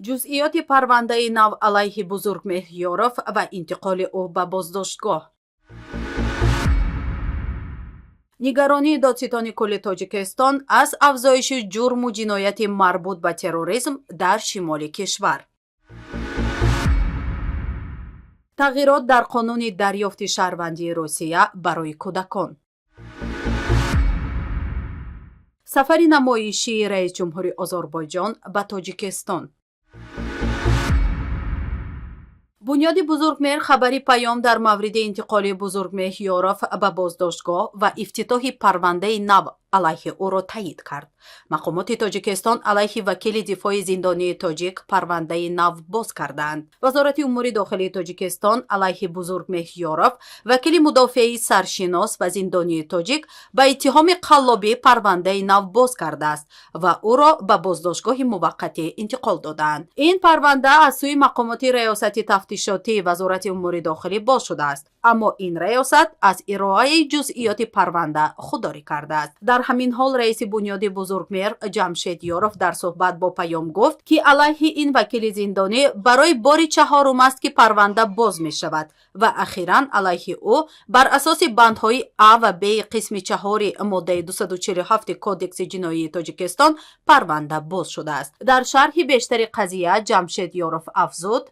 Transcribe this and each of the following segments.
جزئیات پرونده نو علیه بزرگمهر یارف و انتقال او به بازداشتگاه. نگرانی دادستان کل تاجیکستان از افزایش جرم و جنایت مربوط به تروریسم در شمال کشور. تغییرات در قانون دریافت شهروندی روسیه برای کودکان. سفر نمایشی رئیس جمهوری آذربایجان به تاجیکستان. بنیاد بزرگمهر خبری پیام در مورد انتقال بزرگمهر یارف به بازداشتگاه و افتتاح پرونده نو علیه او را تایید کرد. مقامات تاجیکستان علیه وکیل دفاع زندانی تاجیک پرونده نو باز کردند. وزارت امور داخلی تاجیکستان علیه بزرگمهر یارف وکیل مدافع سرشناس و زندانی تاجیک به اتهام قلابی پرونده نو باز کرده است و او را به بازداشتگاه موقتی انتقال دادند. این پرونده از سوی مقامات ریاست تفتیشاتی وزارت امور داخلی باز شده است، اما این ریاست از ارائه جزئیات پرونده خودداری کرده است. در همین حال رئیس بنیاد بزرگمهر جمشید یارف در صحبت با پیام گفت که علیه این وکیل زندانی برای بار چهارم است که پرونده باز می شود و اخیراً علیه او بر اساس بندهای ا و ب قسم 4 ماده 247 کودکس جنایی تاجیکستان پرونده باز شده است. در شرح بیشتر قضیه جمشید یارف افزود: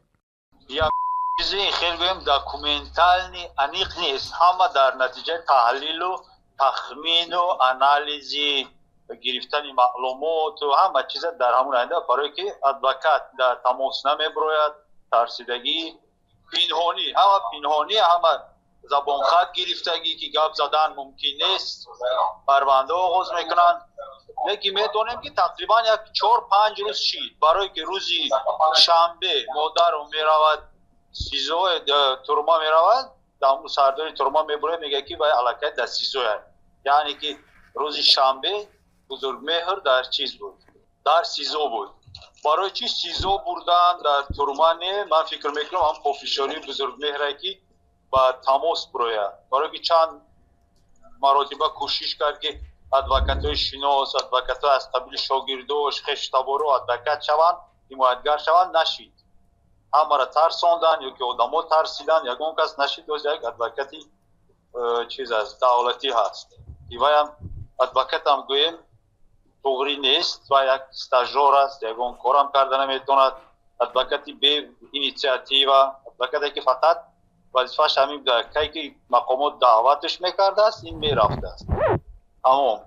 چیزی خیلی گویم داکومنتال انیق نیست، همه در نتیجه تحلیل و تخمین و انالیزی گرفتن معلومات و همه چیز در همون آینده، برای که ادوکات در تماس نمیبروید، ترسیدگی پنهانی همه زبان خط گرفتگی که گپ زدن ممکن نیست، پرونده آغاز میکنن. لیکن میدونیم که تقریبا یک 4-5 روز شید، برای که روزی شنبه مادر میرود سیزو تورما میرود، دامو سرداری تورما میبره، میگه که باید علاقه در سیزو هست، یعنی که روز شنبه بزرگمهر در چیز بود، در سیزو بود. برای چی سیزو بردن در تورما نه؟ من فکر میکنم هم پوفیشوری بزرگمهر که با تماس بروید، برای که چند مراتبه کوشش کرد که ادوکاتای شناس، ادوکاتای از قبیل شاگردوش خشتبارو ادوکات شوند، حمایتگر شوند، نشید. همه را ترساندن یا که آدم‌ها ترسیدن، یگان کس نشید و یک ادوکاتی چیز از دولتی هست. ایوای هم ادوکات هم گویم توغری نیست و یک استاژور است، یگان کارم کرده نمیتوند. ادوکاتی به اینیشیاتیو، ادوکاتی که فقط وظیفه‌اش همین که مقامات دعوتش میکرده است، این میرفته است. اما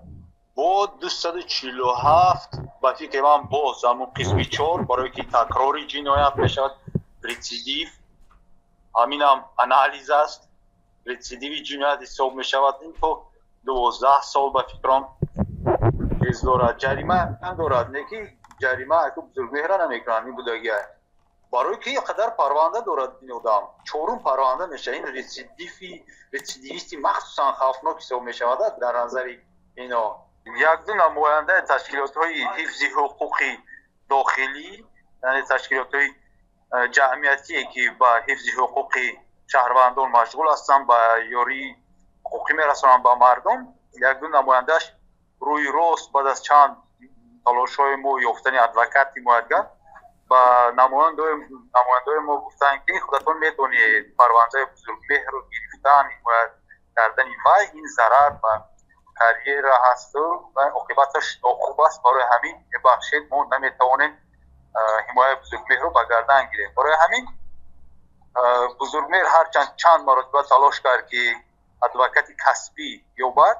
با 247 با فکر من باز همون قسمی 4 برای که تکراری جنایت بشد، ریسیدیو، همین هم انالیز است، ریسیدیو جنایت حساب می شود. این تو 12 سال با فکرم چیز دارد، جریمه ندارد، نکی جریمه اکو بزرگمهر نمیکنن. این بودگی برای که قدر پرونده دارد این آدم، 4 پرونده میشه. این ریسیدیویستی مخصوصا خوفناک حساب می شود در نظر اینا. یک دو نماینده تشکیلات های حفظ حقوقی داخلی، یعنی تشکیلات های جمعیتی که با حفظ حقوق شهروندان مشغول هستند، با یاری حقوقی میرسونن به مردم، یک دو نمایندهش روی راست بعد از چند تلاش های ما یافتن ادوکات حمایتگر با نماینده ما گفتن که خودتون میتونید پرونده بزرگمهر رو گرفتن، حمایت کردن و این ضرر و کریر هست و عاقبتش عقوبت است. برای همین بخشید ما نمیتوانیم حمایت بزرگمهر رو به گردن گیریم. برای همین بزرگمهر هر چند مرتبه تلاش کرد که ادوکات کسبی یابد،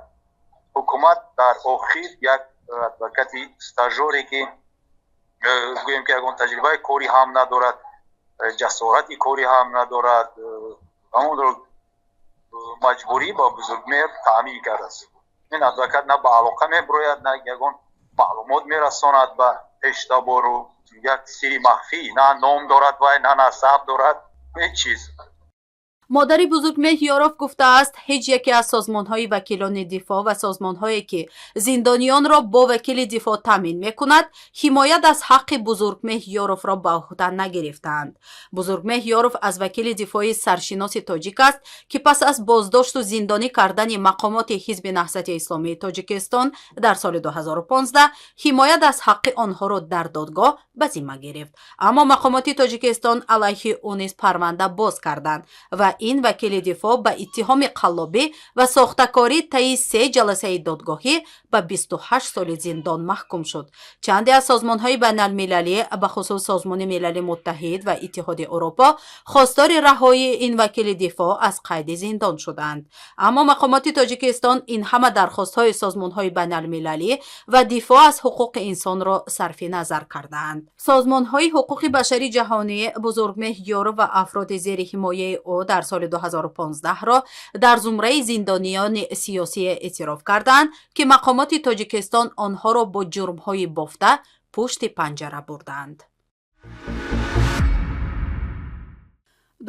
حکومت در آخر یک ادوکات استاژوری که گویم که اون تجربه کاری هم ندارد، جسارت کاری هم ندارد، همون رو مجبوری با بزرگمهر تعامل کرده است. این ادوکات نه به علاقه میبروید، نه یگان معلومات میرساند به اشتباه رو، یک سری مخفی، نه نام دارد و نه نسب دارد، هیچ چیز. модари бузургмеҳ Ёров гуфтааст, ҳеҷ яке аз созмонҳои вакилони дифоъ ва созмонҳое ки зиндонионро бо вакили дифоъ таъмин мекунад, ҳимоят аз ҳаққи бузургмеҳ Ёровро ба уҳда нагирифтаанд. бузургмеҳ Ёров аз вакили дифоъи саршиноси тоҷик аст, ки пас аз боздошту зиндонӣ кардани мақомоти ҳизби наҳзати исломии Тоҷикистон дар соли 2015 ҳимоят аз ҳаққи онҳоро дар додгоҳ ба зимма гирифт. аммо мақомоти Тоҷикистон алайҳи ӯ низ парванда боз карданд ва ин вакили дифоъ ба иттиҳоми қаллобӣ ва сохтакорӣ таи 3 ҷаласаи додгоҳӣ ба 28 соли зиндон маҳкум шуд. чанде аз созмонҳои байналмилалӣ, бахусус Созмони Милали Муттаҳид ва Иттиҳоди Аврупо, хостори раҳоии ин вакили дифоъ аз қайди зиндон шуданд. аммо мақомоти Тоҷикистон ин ҳама дархостҳои созмонҳои байналмилалӣ ва дифоъ аз ҳуқуқи инсонро сарфи назар кардаанд. созмонҳои ҳуқуқи башарии ҷаҳонӣ бузургмеҳ Ёров ва афроди зери ҳимояи ӯ дар соли 2015-ро дар зумраи зиндониёни сиёсӣ эътироф карданд, ки мақомоти Тоҷикистон онҳоро бо ҷурмҳои бофта пушти панҷара бурданд.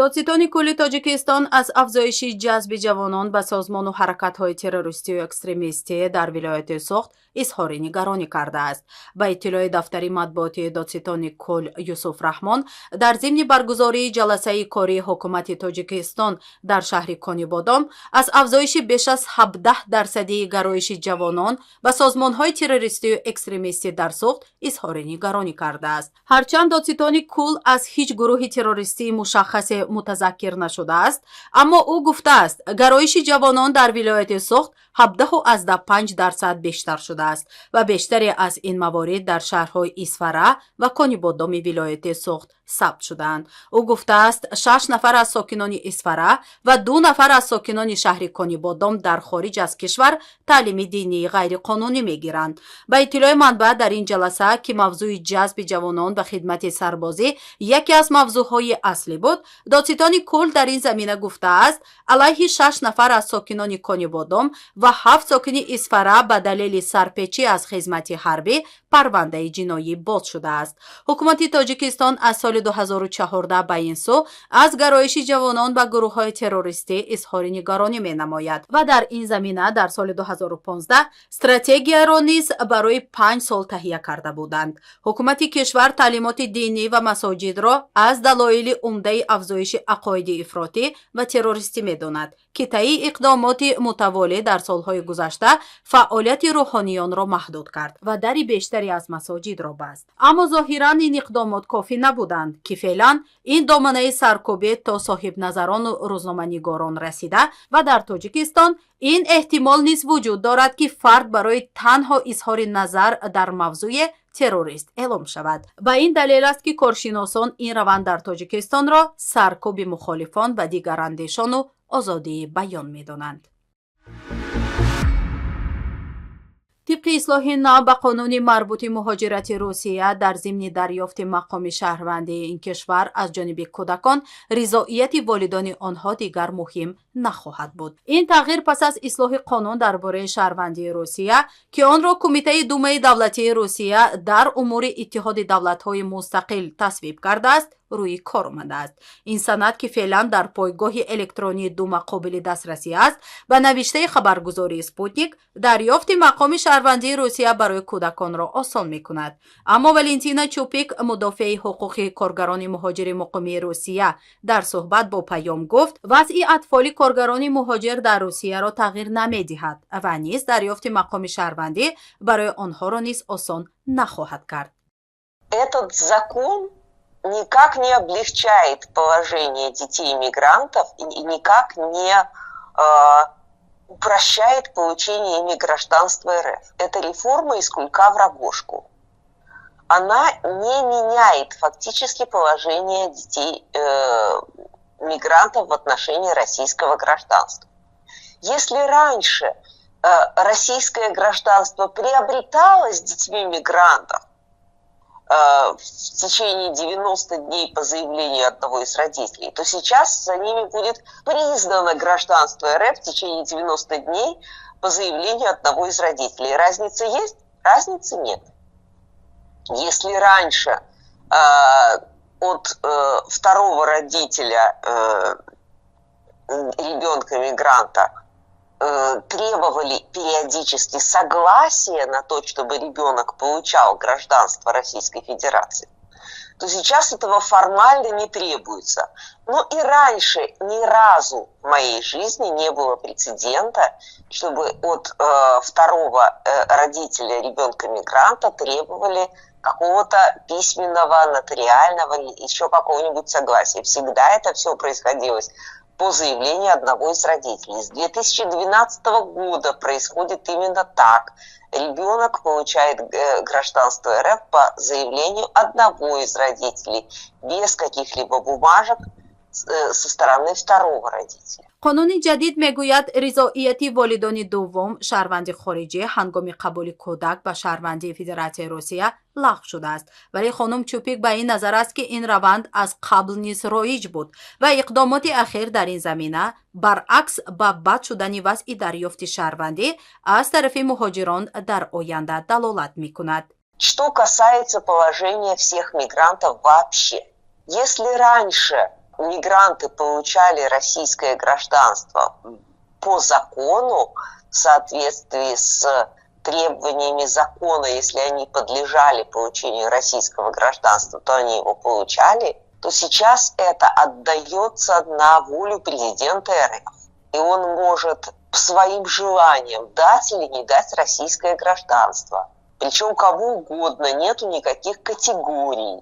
додситони кулли Тоҷикистон аз афзоиши ҷазби ҷавонон ба созмону ҳаракатҳои террористию экстремистӣ дар вилояти Суғд изҳори нигаронӣ кардааст. ба иттилои дафтари матбуоти додситони кул Юсуф Раҳмон, дар зимни баргузории ҷаласаи кории ҳукумати Тоҷикистон дар шаҳри Конибодом, аз афзоиши беш аз 17% гароиши ҷавонон ба созмонҳои террористию экстремистӣ дар Суғд изҳори нигаронӣ кардааст. ҳарчанд додситони кул аз ҳеҷ гурӯҳи террористии мушаххасе мутазаккир нашудааст, аммо ӯ гуфтааст, гароиши ҷавонон дар вилояти Суғд 17.5% бештар шудааст ва бештаре аз ин маворид дар шаҳрҳои Исфара ва Конибодоми вилояти Суғд сабт шудаанд. ӯ гуфтааст, 6 нафар аз сокинони Исфара ва 2 нафар аз сокинони шаҳри Конибодом дар хориҷ аз кишвар таълими динии ғайриқонунӣ мегиранд. ба иттилои манбаъ, дар ин ҷаласа, ки мавзӯи ҷазби ҷавонон ба хидмати сарбозӣ яке аз мавзӯъҳои аслӣ буд, додситони кул дар ин замина гуфтааст, алайҳи 6 нафар аз сокинони Конибодом ва 7 сокини Исфара ба далели сарпечӣ аз хизмати ҳарбӣ парвандаи ҷиноӣ боз шудааст. ҳукумати Тоҷикистон аз соли 2014 ба ин сӯ аз гароиши ҷавонон ба гурӯҳҳои террористӣ изҳори нигаронӣ менамояд ва дар ин замина дар соли 2015 стратегияро низ барои 5 сол таҳия карда буданд. ҳукумати кишвар таълимоти динӣ ва масоҷидро аз далоили умдаи афзоиши ақоиди ифротӣ ва террористӣ медонад, ки таи иқдомоти мутаволӣ дар солҳои гузашта фаъолияти рӯҳонiyonро маҳдуд кард ва дари бештаре аз масоҷидро баст. аммо зоҳиран ин иқдомот кофӣ набуданд, ки феълан ин доманаи саркӯбӣ то соҳибназарону рӯзноманигорон расида ва дар Тоҷикистон ин эҳтимол низ вуҷуд дорад, ки фард барои танҳо изҳори назар дар мавзӯи террорист эълом шавад. ба ин далел аст, ки коршиносон ин раванд дар Тоҷикистонро саркӯби мухолифон ва дигарандешону озодии баён медонанд. طبق اصلاح نو به قانون مربوط مهاجرت روسیه در ضمن دریافت مقام شهروندی این کشور از جانب کودکان رضایت والدان آنها دیگر مهم نخواهد بود. این تغییر پس از اصلاح قانون درباره شهروندی روسیه که آن را کمیته دومه دولتی روسیه در امور اتحاد دولت‌های مستقل تصویب کرده است روی کار آمده است. این سند که فعلا در پایگاه الکترونی دوما قابل دسترسی است، به نوشته خبرگزاری اسپوتنیک دریافت مقام شهروندی روسیه برای کودکان را آسان می‌کند. اما والنتینا چوپیک مدافع حقوق کارگران مهاجر مقیمی روسیه در صحبت با پیام گفت وضع اطفال کارگران مهاجر در روسیه را تغییر نمی‌دهد و نیز دریافت مقام شهروندی برای آنها را نیز آسان نخواهد کرد. Этот закон никак не облегчает положение детей-мигрантов и никак не упрощает получение ими гражданства РФ. Это реформа из кулька в рогожку. Она не меняет фактически положение детей-мигрантов в отношении российского гражданства. Если раньше российское гражданство приобреталось детьми мигрантов в течение 90 дней по заявлению одного из родителей, то сейчас за ними будет признано гражданство РФ в течение 90 дней по заявлению одного из родителей. Разница есть? Разницы нет. Если раньше от второго родителя ребенка-мигранта требовали периодически согласия на то, чтобы ребенок получал гражданство Российской Федерации, то сейчас этого формально не требуется. Но и раньше ни разу в моей жизни не было прецедента, чтобы от второго родителя ребенка-мигранта требовали какого-то письменного, нотариального, еще какого-нибудь согласия. Всегда это все происходило по заявлению одного из родителей. С 2012 года происходит именно так. Ребенок получает гражданство РФ по заявлению одного из родителей, без каких-либо бумажек со стороны второго родителя. قانون جدید میگوید رضایت والدان دوم شهروند خارجی هنگام قبول کودک به شهروندی فدراسیون روسیه لغو شده است، ولی خانم چوپیک به این نظر است که این روند از قبل نیز رایج بود و اقدامات اخیر در این زمینه برعکس به بد شدن وضع دریافت شهروندی از طرف مهاجران در آینده دلالت میکند. Что касается положения всех мигрантов вообще, если раньше мигранты получали российское гражданство по закону в соответствии с требованиями закона, если они подлежали получению российского гражданства, то они его получали, то сейчас это отдается на волю президента РФ. И он может своим желанием дать или не дать российское гражданство. Причем кому угодно, нету никаких категорий.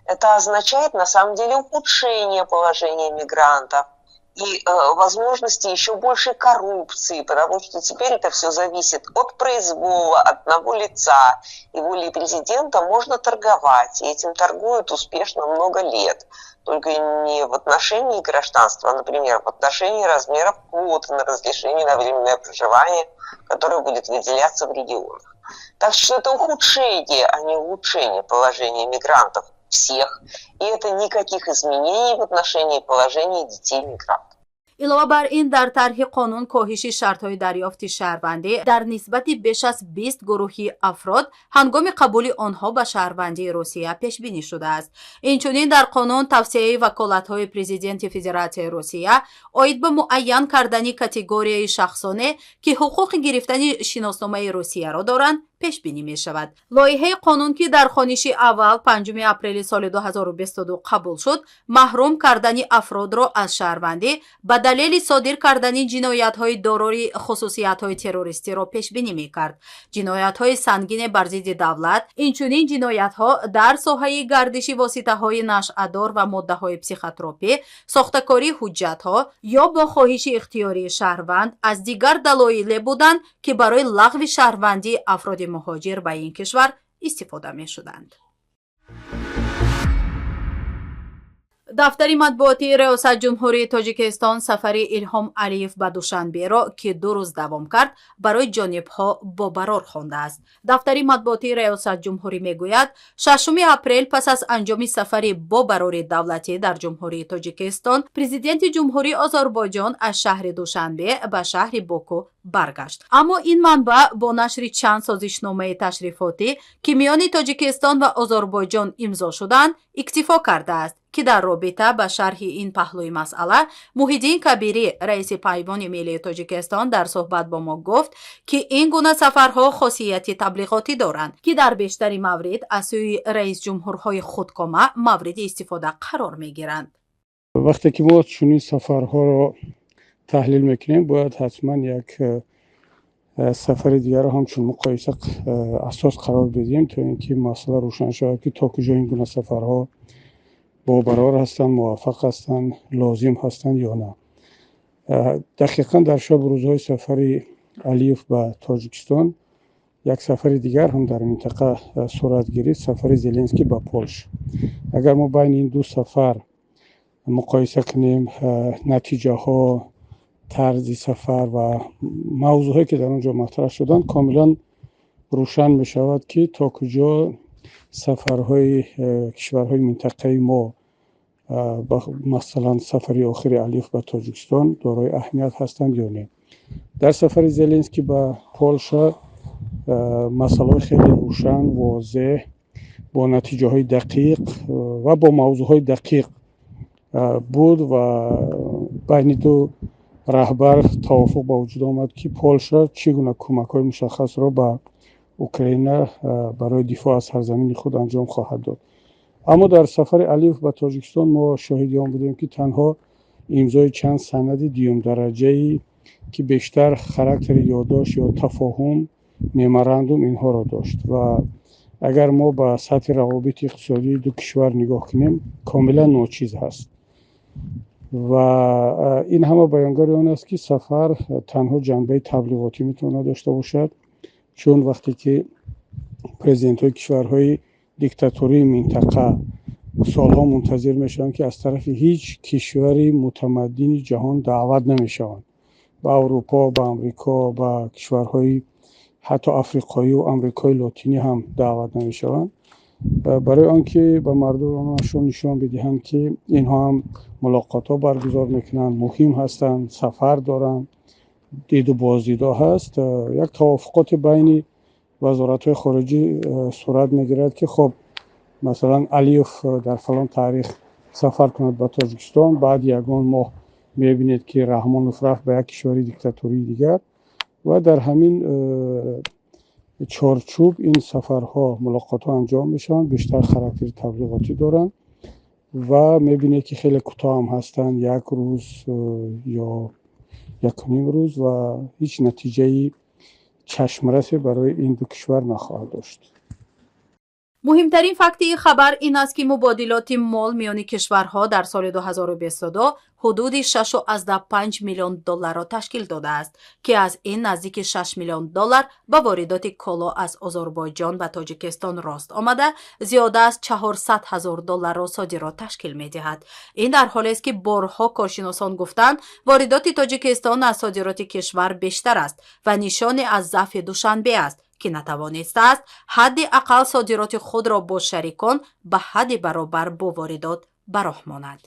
Это означает на самом деле ухудшение положения мигрантов и возможности еще большей коррупции, потому что теперь это все зависит от произвола одного лица, и волей президента можно торговать, и этим торгуют успешно много лет. Только не в отношении гражданства, а, например, в отношении размеров квоты на разрешение на временное проживание, которое будет выделяться в регионах. Так что это ухудшение, а не улучшение положения мигрантов всех, и это никаких изменений в отношении положения детей-мигрантов. علاوه بر این در طرح قانون کاهش شرط‌های دریافت شهروندی در نسبت بیش از 20 گروهی افراد هنگام قبول آنها به شهروندی روسیه پیش بینی شده است. اینچنین در قانون توسعه وکالت‌های پرزیدنت فدراسیون روسیه عاید به معین کردن کاتگوری شخصانه که حقوق گرفتن شناسنامه روسیه را دارند پیش بینی می شود. لایحه قانون که در خوانش اول 5 اپریل سال 2022 قبول شد، محروم کردن افراد را از شهروندی به دلیل صادر کردن جنایت‌های دارای خصوصیت‌های تروریستی را پیش بینی می‌کرد. جنایت‌های سنگین بر ضد دولت، اینچنین جنایت‌ها در ساحه گردش واسطه‌های نشأه‌دار و ماده‌های پسیخوتروپی، ساخته‌کاری حجت‌ها یا با خواهش اختیاری شهروند از دیگر دلایل بودند که برای لغو شهروندی افراد مهاجر به این کشور استفاده می‌شدند. دفتر مطبوعاتی ریاست جمهوری تاجیکستان سفر ایلهام علیف به دوشنبه را که 2 روز دوام کرد برای جانب‌ها باقرار خوانده است. دفتر مطبوعاتی ریاست جمهوری میگوید 6 اپریل پس از انجام سفر باقرار دولتی در جمهوری تاجیکستان، پرزیدنت جمهوری آذربایجان از شهر دوشنبه به شهر باکو برگشت. اما این منبع با نشر چند سازشنامه تشریفاتی که میان تاجیکستان و آذربایجان امضا شدند اکتفا کرده است که در رابطه با شرح این پهلوی مسئله محیدین کبیری رئیس پیوان ملی تاجیکستان در صحبت با ما گفت که این گونه سفرها خاصیت تبلیغاتی دارند که در بیشتر موارد از سوی رئیس جمهورهای خودکامه مورد استفاده قرار میگیرند. وقتی که ما چنین سفرها را تحلیل میکنیم باید حتما یک سفر دیگر را همچون مقایسه اساس قرار بدیم تا اینکه مسئله روشن شود که تا کجا این گونه سفرها باقرار هستند، موفق هستند، لازم هستند یا نه. دقیقا در شب روزهای سفر علیف به تاجیکستان یک سفر دیگر هم در منطقه صورت گرفت، سفر زلنسکی به پولش. اگر ما بین این دو سفر مقایسه کنیم نتیجه ها، طرز سفر و موضوعی که در اونجا مطرح شدن کاملا روشن می شود که تا کجا سفرهای کشورهای منطقه ما مثلا سفری آخر علیف به تاجیکستان دارای اهمیت هستند یا نه. در سفر زلنسکی به پولشا مسائل خیلی روشن، واضح، با نتیجه های دقیق و با موضوع های دقیق بود و بین دو раҳбар тавофуқ ба вуҷуд омад ки Полша чӣ гуна кӯмакҳои мушаххасро ба Украина барои дифоъ аз сарзамини худ анҷом хоҳад дод. аммо дар сафари Алиев ба Тоҷикистон мо шоҳиди он будем ки танҳо имзои чанд санади дуюмдараҷаи ки бештар характери ёддошт ё тафоҳум, меморандум инҳоро дошт ва агар мо ба сатҳи равобити иқтисодии ду кишвар нигоҳ кунем, комилан ночиз ҳаст. ва ин ҳама баёнгари он аст ки сафар танҳо ҷанбаи таблиғотӣ метавонад дошта бошад, чун вақте ки президентҳои кишварҳои диктатурии минтақа солҳо мунтазир мешаванд ки аз тарафи ҳеҷ кишвари мутамаддини ҷаҳон даъват намешаванд ба аврупо, ба амрико, ба кишварҳои ҳатто африқоиву амрикои лотинӣ ҳам даъват намешаванд, барои он ки ба мардумашон нишон бидиҳанд ки инҳо ҳам мулоқотҳо баргузор мекунанд, муҳим ҳастанд, сафар доранд, диду боздидҳо ҳаст. як тавофуқоти байни вазоратҳои хориҷӣ сурат мегирад ки хоб масалан Алиев дар фалон таърих сафар кунад ба Тоҷикистон, баъди ягон моҳ мебинед ки Раҳмонов рафт ба як кишвари диктатурии дигар ва дар ҳамин чорчӯб ин сафарҳо, мулоқотҳо анҷом мешаванд, бештар характери таблиғотӣ доранд ва мебинед ки хеле кӯтоҳ ҳам ҳастанд, як рӯз ё якуним рӯз ва ҳеҷ натиҷаи чашмрасе барои ин ду кишвар нахоҳад дошт. муҳимтарин факти ин хабар ин аст ки мубодилоти мол миёни кишварҳо дар соли 2022 ҳудуди 6.5 миллион долларро ташкил додааст, ки аз ин наздики 6 миллион доллар ба воридоти коло аз Озарбойҷон ба Тоҷикистон рост омада, зиёда аз 400,000 долларро содирот ташкил медиҳад. ин дар ҳоле аст ки борҳо коршиносон гуфтанд воридоти Тоҷикистон аз содироти кишвар бештар аст ва нишоне аз заъфи Душанбе аст ки натавонистааст ҳадди ақал содироти худро бо шарикон ба ҳадди баробар бо воридот ба роҳ монад.